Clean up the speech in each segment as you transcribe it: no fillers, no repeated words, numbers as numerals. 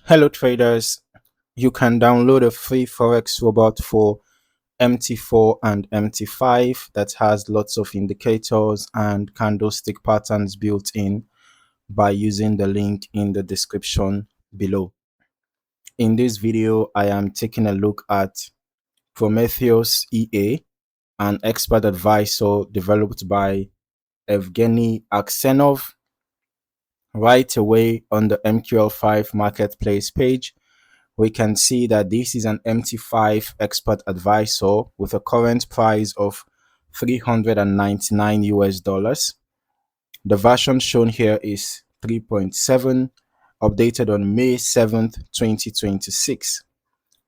Hello traders, you can download a free Forex robot for MT4 and MT5 that has lots of indicators and candlestick patterns built in by using the link in the description below. In this video, I am taking a look at Prometheus EA, an expert advisor developed by Evgeny Aksenov. Right away on the MQL5 Marketplace page, we can see that this is an MT5 expert advisor with a current price of 399 US dollars. The version shown here is 3.7, updated on May 7th, 2026.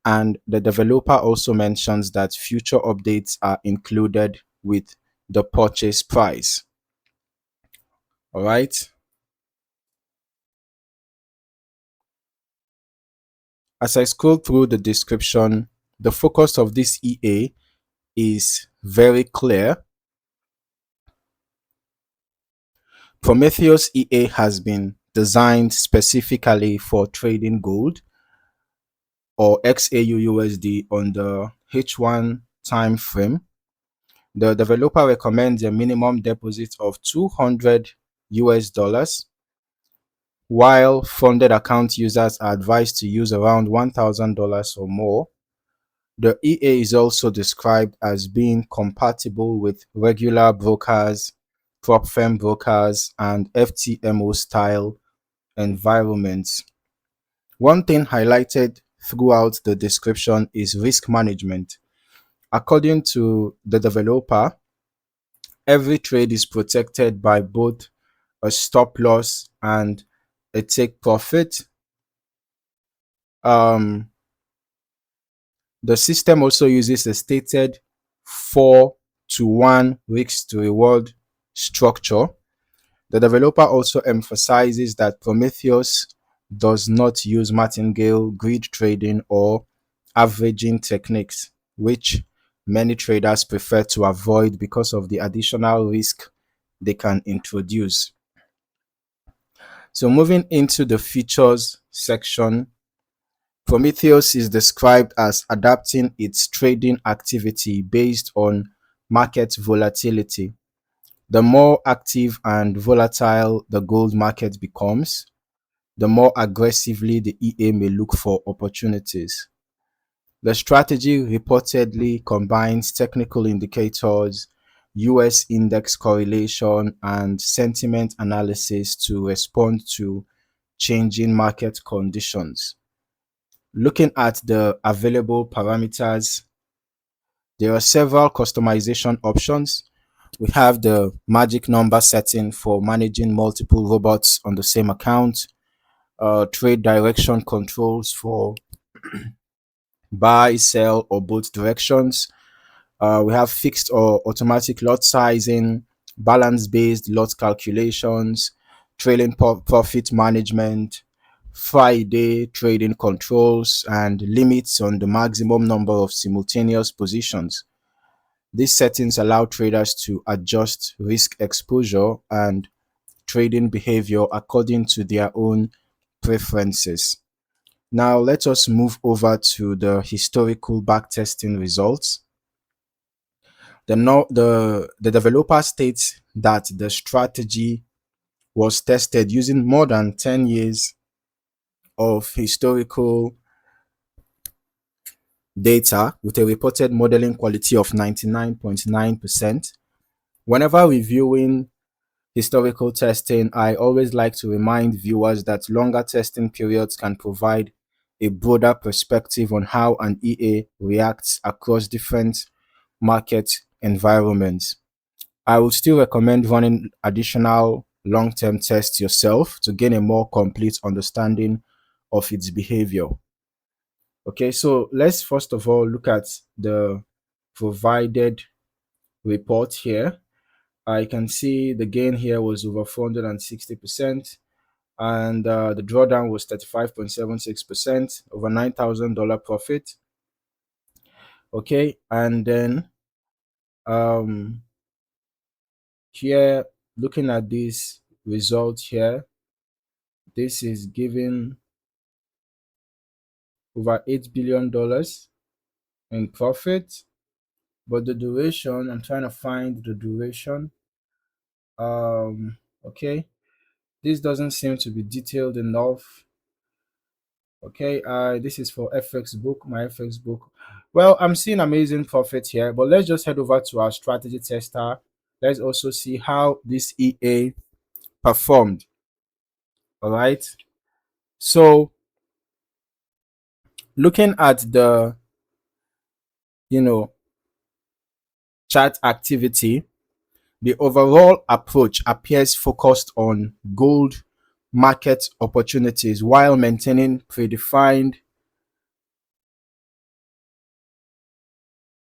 And the developer also mentions that future updates are included with the purchase price. All right. As I scroll through the description, the focus of this EA is very clear. Prometheus EA has been designed specifically for trading gold or XAUUSD on the H1 time frame. The developer recommends a minimum deposit of 200 US dollars, while funded account users are advised to use around $1,000 or more. The EA is also described as being compatible with regular brokers, prop firm brokers, and FTMO style environments. One thing highlighted throughout the description is risk management. According to the developer, every trade is protected by both a stop loss and a take profit. The system also uses a stated 4-to-1 risk to reward structure. The developer also emphasizes that Prometheus does not use martingale, grid trading, or averaging techniques, which many traders prefer to avoid because of the additional risk they can introduce. So moving into the features section, Prometheus is described as adapting its trading activity based on market volatility. The more active and volatile the gold market becomes, the more aggressively the EA may look for opportunities. The strategy reportedly combines technical indicators, US index correlation, and sentiment analysis to respond to changing market conditions. Looking at the available parameters, there are several customization options. We have the magic number setting for managing multiple robots on the same account, trade direction controls for buy, sell, or both directions. We have fixed or automatic lot sizing, balance-based lot calculations, trailing profit management, Friday trading controls, and limits on the maximum number of simultaneous positions. These settings allow traders to adjust risk exposure and trading behavior according to their own preferences. Now let us move over to the historical backtesting results. The developer states that the strategy was tested using more than 10 years of historical data with a reported modeling quality of 99.9%. Whenever reviewing historical testing, I always like to remind viewers that longer testing periods can provide a broader perspective on how an EA reacts across different market environments. I would still recommend running additional long-term tests yourself to gain a more complete understanding of its behavior. Okay, so let's first of all look at the provided report here. I can see the gain here was over 460%, and the drawdown was 35.76%, over $9,000 profit. Okay, and then here, looking at this result here, this is giving over $8 billion in profit. But the duration, I'm trying to find the duration. Okay, this doesn't seem to be detailed enough. Okay, this is for FX book, my FX book. Well, I'm seeing amazing profit here, but let's just head over to our strategy tester. Let's also see how this EA performed. All right. So looking at the, you know, chart activity, the overall approach appears focused on gold market opportunities while maintaining predefined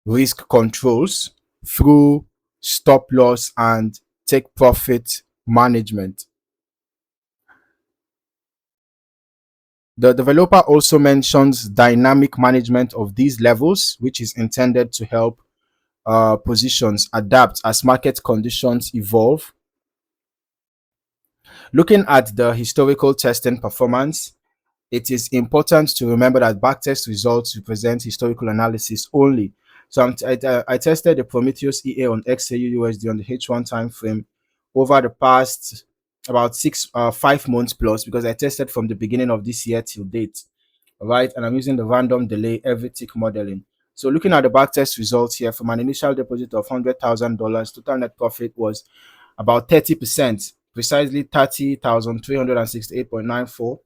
risk controls through stop loss and take profit management. The developer also mentions dynamic management of these levels, which is intended to help positions adapt as market conditions evolve. Looking at the historical testing performance, it is important to remember that backtest results represent historical analysis only. So I tested the Prometheus EA on XAUUSD on the H1 time frame over the past about 5 months plus, because I tested from the beginning of this year till date. All right, and I'm using the random delay every tick modeling. So looking at the backtest results here, from an initial deposit of $100,000, total net profit was about 30%, precisely 30,368.94,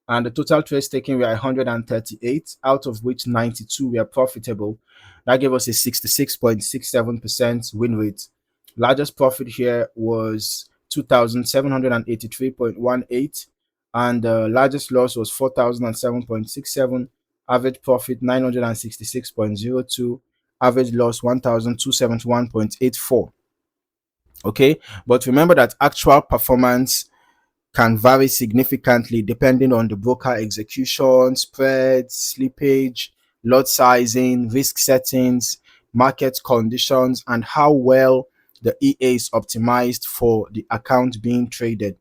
and the total trades taken were 138, out of which 92 were profitable. That gave us a 66.67% win rate. Largest profit here was 2,783.18, and the largest loss was 4,007.67. Average profit 966.02. Average loss 1,271.84. Okay, but remember that actual performance can vary significantly depending on the broker execution, spreads, slippage, lot sizing, risk settings, market conditions, and how well the EA is optimized for the account being traded.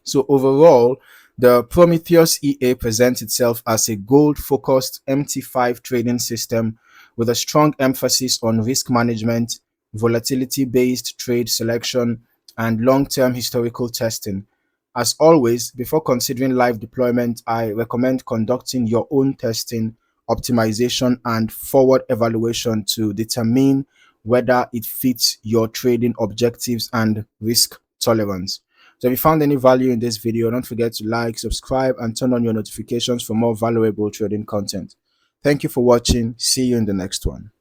So overall, the Prometheus EA presents itself as a gold-focused MT5 trading system with a strong emphasis on risk management, volatility-based trade selection, and long-term historical testing. As always, before considering live deployment, I recommend conducting your own testing, optimization, and forward evaluation to determine whether it fits your trading objectives and risk tolerance. So if you found any value in this video, don't forget to like, subscribe, and turn on your notifications for more valuable trading content. Thank you for watching. See you in the next one.